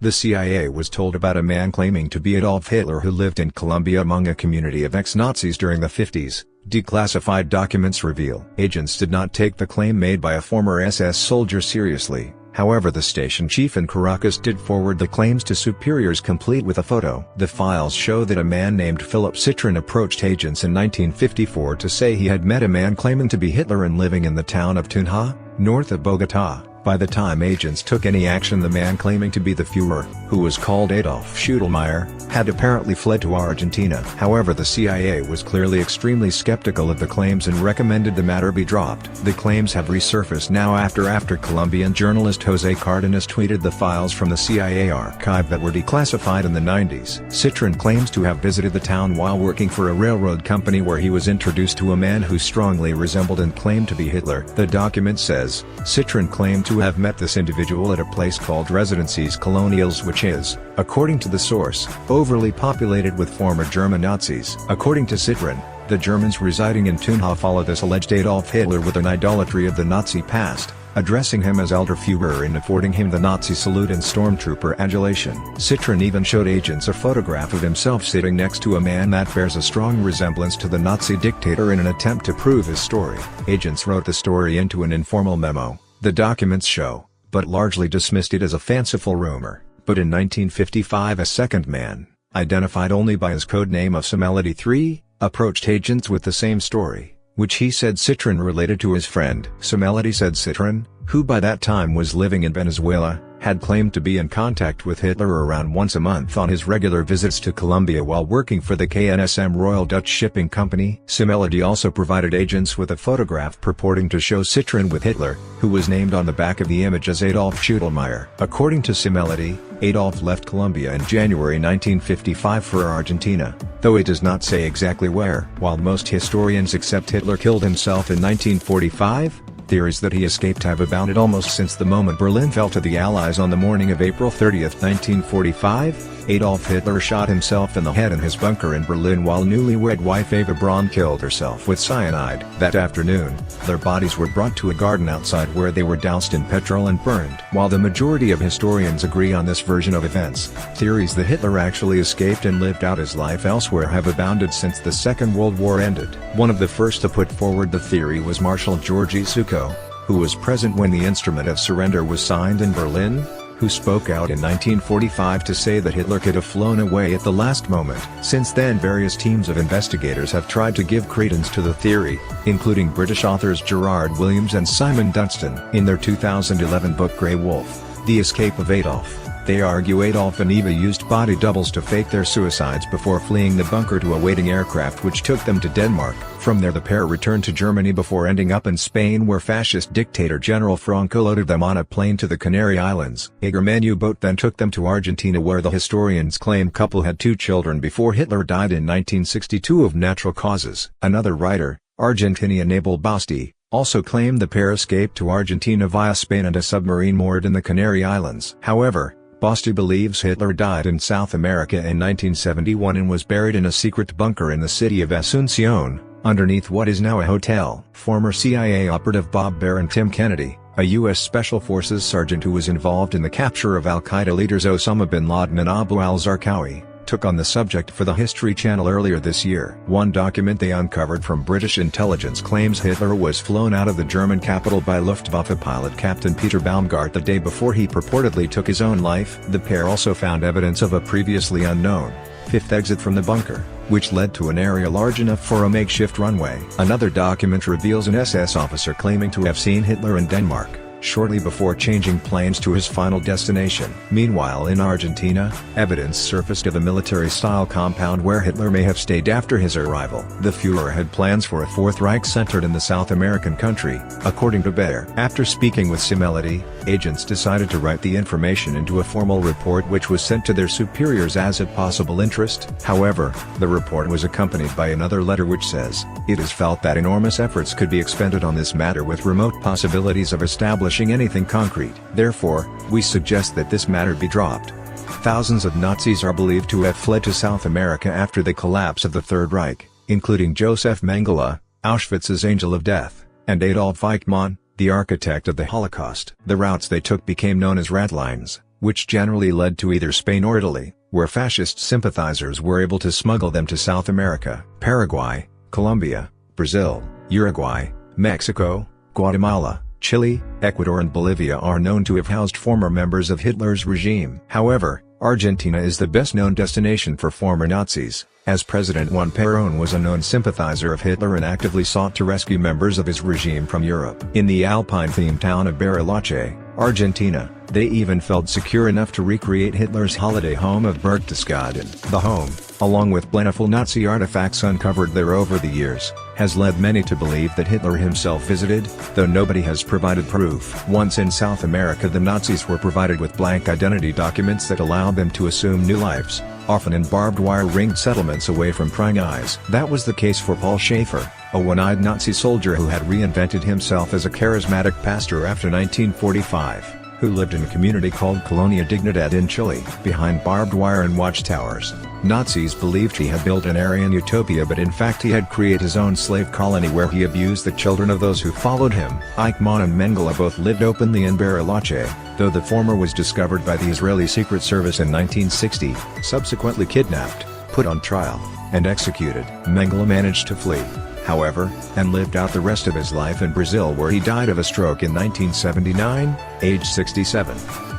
The CIA was told about a man claiming to be Adolf Hitler who lived in Colombia among a community of ex-Nazis during the 50s, declassified documents reveal. Agents did not take the claim made by a former SS soldier seriously. However, the station chief in Caracas did forward the claims to superiors complete with a photo. The files show that a man named Phillip Citroen approached agents in 1954 to say he had met a man claiming to be Hitler and living in the town of Tunja, north of Bogota. By the time agents took any action, the man claiming to be the Fuhrer, who was called Adolf Schuttlemayer, had apparently fled to Argentina. However, the CIA was clearly extremely skeptical of the claims and recommended the matter be dropped. The claims have resurfaced now after Colombian journalist Jose Cardenas tweeted the files from the CIA archive that were declassified in the 90s. Citroen claims to have visited the town while working for a railroad company where he was introduced to a man who strongly resembled and claimed to be Hitler. The document says, Citroen claimed to have met this individual at a place called Residencies Coloniales, which is, according to the source, overly populated with former German Nazis. According to Citroen, the Germans residing in Tunja follow this alleged Adolf Hitler with an idolatry of the Nazi past, addressing him as Elder Fuhrer and affording him the Nazi salute and stormtrooper adulation. Citroen even showed agents a photograph of himself sitting next to a man that bears a strong resemblance to the Nazi dictator in an attempt to prove his story. Agents wrote the story into an informal memo, the documents show, but largely dismissed it as a fanciful rumor. But in 1955 a second man, identified only by his code name of Semelody 3, approached agents with the same story, which he said Citroen related to his friend. Semelody said Citroen, who by that time was living in Venezuela, had claimed to be in contact with Hitler around once a month on his regular visits to Colombia while working for the KNSM Royal Dutch Shipping Company. Semelody also provided agents with a photograph purporting to show Citroen with Hitler, who was named on the back of the image as Adolf Schuttlemayer. According to Semelody, Adolf left Colombia in January 1955 for Argentina, though it does not say exactly where. While most historians accept Hitler killed himself in 1945, theories that he escaped have abounded almost since the moment Berlin fell to the Allies on the morning of April 30, 1945. Adolf Hitler shot himself in the head in his bunker in Berlin while newlywed wife Ava Braun killed herself with cyanide. That afternoon, their bodies were brought to a garden outside where they were doused in petrol and burned. While the majority of historians agree on this version of events, theories that Hitler actually escaped and lived out his life elsewhere have abounded since the Second World War ended. One of the first to put forward the theory was Marshall Georgi Zhuko, who was present when the instrument of surrender was signed in Berlin, who spoke out in 1945 to say that Hitler could have flown away at the last moment. Since then, various teams of investigators have tried to give credence to the theory, including British authors Gerard Williams and Simon Dunstan. In their 2011 book Grey Wolf, The Escape of Adolf, they argue Adolf and Eva used body doubles to fake their suicides before fleeing the bunker to a waiting aircraft which took them to Denmark. From there the pair returned to Germany before ending up in Spain, where fascist dictator General Franco loaded them on a plane to the Canary Islands. AGerman U-Boat then took them to Argentina, where the historians claim couple had 2 children before Hitler died in 1962 of natural causes. Another writer, Argentinian Abel Basti, also claimed the pair escaped to Argentina via Spain and a submarine moored in the Canary Islands. However, Basti believes Hitler died in South America in 1971 and was buried in a secret bunker in the city of Asunción, underneath what is now a hotel. Former CIA operative Bob Baer and Tim Kennedy, a U.S. Special Forces sergeant who was involved in the capture of al-Qaeda leaders Osama bin Laden and Abu al-Zarqawi, took on the subject for the History Channel earlier this year. One document they uncovered from British intelligence claims Hitler was flown out of the German capital by Luftwaffe pilot Captain Peter Baumgart the day before he purportedly took his own life. The pair also found evidence of a previously unknown, 5th exit from the bunker, which led to an area large enough for a makeshift runway. Another document reveals an SS officer claiming to have seen Hitler in Denmark, shortly before changing planes to his final destination. Meanwhile, in Argentina, evidence surfaced of a military-style compound where Hitler may have stayed after his arrival. The Fuhrer had plans for a Fourth Reich centered in the South American country, according to Baer. After speaking with Semelody, agents decided to write the information into a formal report which was sent to their superiors as of possible interest. However, the report was accompanied by another letter which says, "It is felt that enormous efforts could be expended on this matter with remote possibilities of establishing anything concrete. Therefore, we suggest that this matter be dropped." Thousands of Nazis are believed to have fled to South America after the collapse of the Third Reich, including Joseph Mengele, Auschwitz's Angel of Death, and Adolf Eichmann, the architect of the Holocaust. The routes they took became known as rat lines. which generally led to either Spain or Italy, where fascist sympathizers were able to smuggle them to South America. Paraguay, Colombia, Brazil, Uruguay, Mexico, Guatemala, Chile, Ecuador and Bolivia are known to have housed former members of Hitler's regime. However, Argentina is the best-known destination for former Nazis, as President Juan Perón was a known sympathizer of Hitler and actively sought to rescue members of his regime from Europe. In the Alpine-themed town of Bariloche, Argentina, they even felt secure enough to recreate Hitler's holiday home of Berchtesgaden. The home, along with plentiful Nazi artifacts uncovered there over the years, has led many to believe that Hitler himself visited, though nobody has provided proof. Once in South America, the Nazis were provided with blank identity documents that allowed them to assume new lives, often in barbed wire ringed settlements away from prying eyes. That was the case for Paul Schaefer, a one-eyed Nazi soldier who had reinvented himself as a charismatic pastor after 1945, who lived in a community called Colonia Dignidad in Chile. Behind barbed wire and watchtowers, Nazis believed he had built an Aryan utopia, but in fact he had created his own slave colony where he abused the children of those who followed him. Eichmann and Mengele both lived openly in Bariloche, though the former was discovered by the Israeli Secret Service in 1960, subsequently kidnapped, put on trial, and executed. Mengele managed to flee, however, and lived out the rest of his life in Brazil, where he died of a stroke in 1979, aged 67.